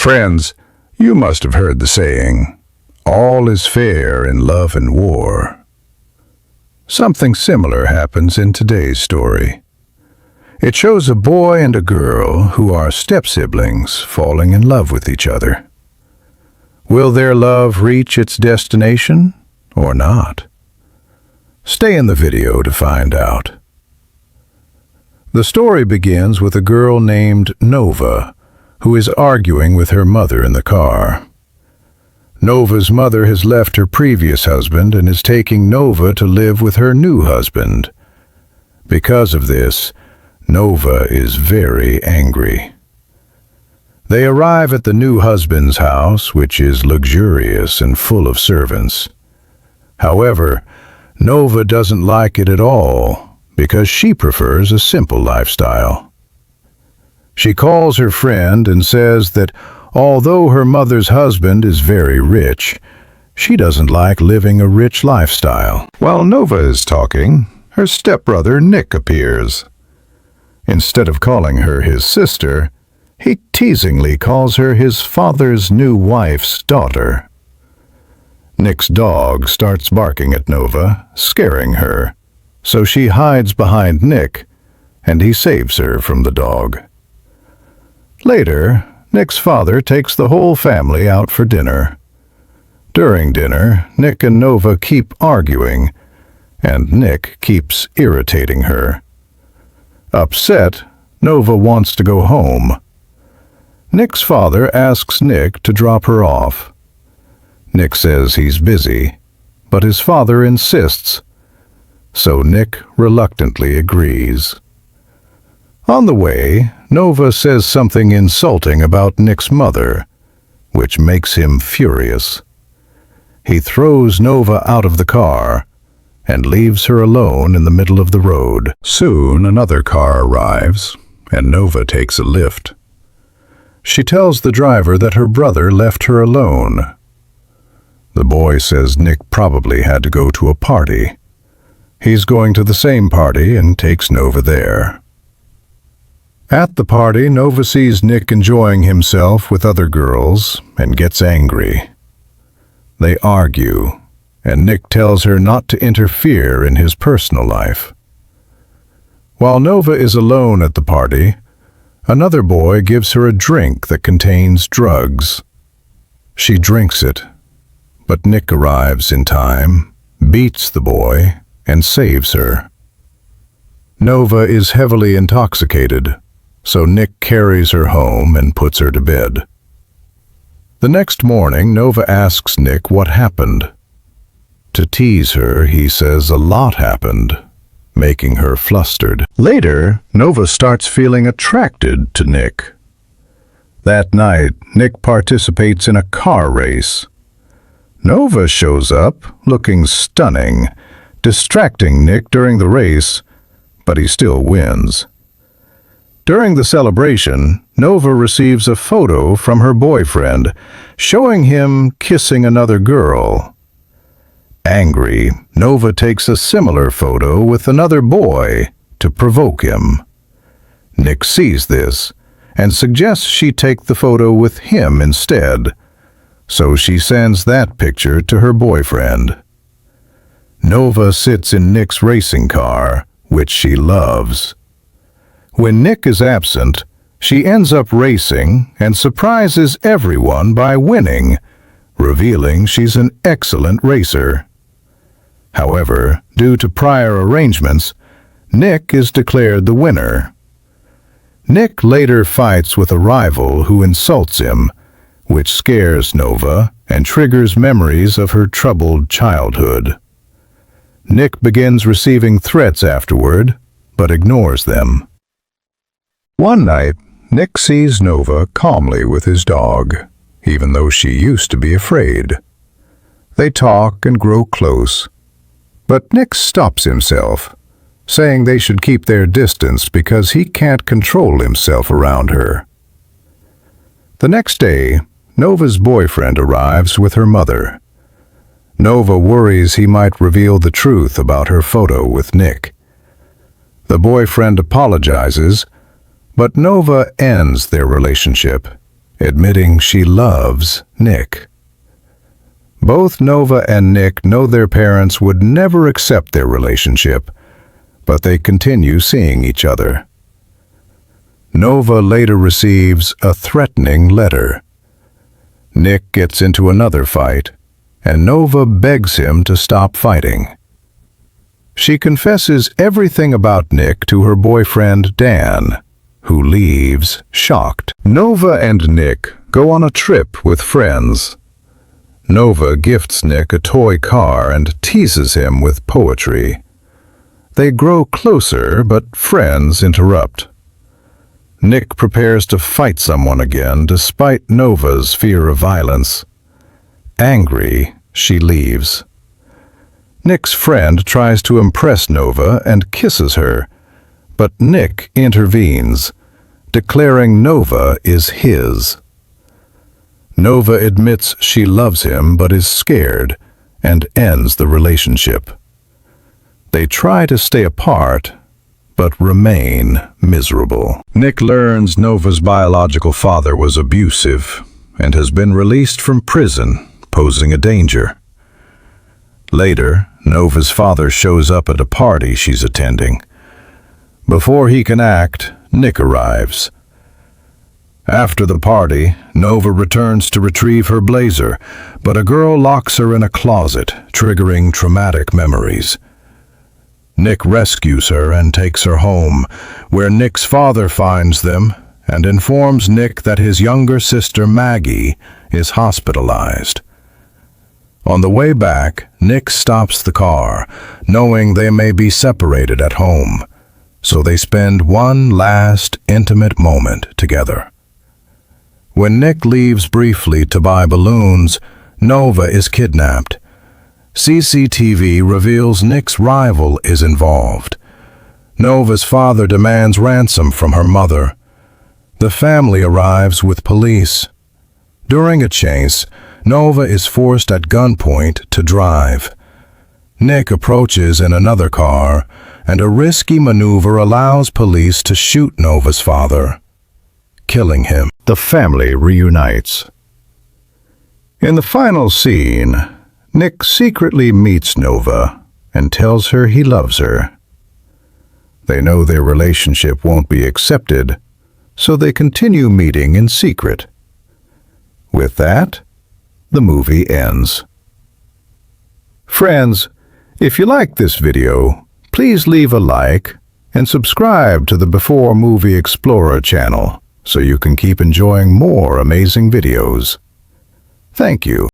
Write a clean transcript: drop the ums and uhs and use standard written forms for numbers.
Friends, you must have heard the saying, all is fair in love and war. Something similar happens in today's story. It shows a boy and a girl who are step-siblings falling in love with each other. Will their love reach its destination or not? Stay in the video to find out. The story begins with a girl named Nova, who is arguing with her mother in the car. Nova's mother has left her previous husband and is taking Nova to live with her new husband. Because of this, Nova is very angry. They arrive at the new husband's house, which is luxurious and full of servants. However, Nova doesn't like it at all because she prefers a simple lifestyle. She calls her friend and says that although her mother's husband is very rich, she doesn't like living a rich lifestyle. While Nova is talking, her stepbrother Nick appears. Instead of calling her his sister, he teasingly calls her his father's new wife's daughter. Nick's dog starts barking at Nova, scaring her, so she hides behind Nick, and he saves her from the dog. Later, Nick's father takes the whole family out for dinner. During dinner, Nick and Nova keep arguing, and Nick keeps irritating her. Upset, Nova wants to go home. Nick's father asks Nick to drop her off. Nick says he's busy, but his father insists, so Nick reluctantly agrees. On the way, Nova says something insulting about Nick's mother, which makes him furious. He throws Nova out of the car and leaves her alone in the middle of the road. Soon another car arrives, and Nova takes a lift. She tells the driver that her brother left her alone. The boy says Nick probably had to go to a party. He's going to the same party and takes Nova there. At the party, Nova sees Nick enjoying himself with other girls and gets angry. They argue, and Nick tells her not to interfere in his personal life. While Nova is alone at the party, another boy gives her a drink that contains drugs. She drinks it, but Nick arrives in time, beats the boy, and saves her. Nova is heavily intoxicated, so Nick carries her home and puts her to bed. The next morning, Nova asks Nick what happened. To tease her, he says a lot happened, making her flustered. Later, Nova starts feeling attracted to Nick. That night, Nick participates in a car race. Nova shows up, looking stunning, distracting Nick during the race, but he still wins. During the celebration, Nova receives a photo from her boyfriend, showing him kissing another girl. Angry, Nova takes a similar photo with another boy to provoke him. Nick sees this and suggests she take the photo with him instead, so she sends that picture to her boyfriend. Nova sits in Nick's racing car, which she loves. When Nick is absent, she ends up racing and surprises everyone by winning, revealing she's an excellent racer. However, due to prior arrangements, Nick is declared the winner. Nick later fights with a rival who insults him, which scares Nova and triggers memories of her troubled childhood. Nick begins receiving threats afterward, but ignores them. One night, Nick sees Nova calmly with his dog, even though she used to be afraid. They talk and grow close, but Nick stops himself, saying they should keep their distance because he can't control himself around her. The next day, Nova's boyfriend arrives with her mother. Nova worries he might reveal the truth about her photo with Nick. The boyfriend apologizes, but Nova ends their relationship admitting she loves Nick. Both Nova and Nick know their parents would never accept their relationship, but they continue seeing each other. Nova later receives a threatening letter. Nick gets into another fight, and Nova begs him to stop fighting. She confesses everything about Nick to her boyfriend Dan, who leaves shocked. Nova and Nick go on a trip with friends. Nova gifts Nick a toy car and teases him with poetry. They grow closer, but friends interrupt. Nick prepares to fight someone again despite Nova's fear of violence. Angry, she leaves. Nick's friend tries to impress Nova and kisses her, but Nick intervenes, declaring Nova is his. Nova admits she loves him but is scared and ends the relationship. They try to stay apart, but remain miserable. Nick learns Nova's biological father was abusive and has been released from prison, posing a danger. Later, Nova's father shows up at a party she's attending. Before he can act, Nick arrives. After the party, Nova returns to retrieve her blazer, but a girl locks her in a closet, triggering traumatic memories. Nick rescues her and takes her home, where Nick's father finds them and informs Nick that his younger sister Maggie is hospitalized. On the way back, Nick stops the car, knowing they may be separated at home, so they spend one last intimate moment together. When Nick leaves briefly to buy balloons, Nova is kidnapped. CCTV reveals Nick's rival is involved. Nova's father demands ransom from her mother. The family arrives with police. During a chase, Nova is forced at gunpoint to drive. Nick approaches in another car, and a risky maneuver allows police to shoot Nova's father, killing him. The family reunites. In the final scene, Nick secretly meets Nova and tells her he loves her. They know their relationship won't be accepted, so they continue meeting in secret. With that, the movie ends. Friends, if you like this video, please leave a like and subscribe to the Before Movie Explorer channel so you can keep enjoying more amazing videos. Thank you.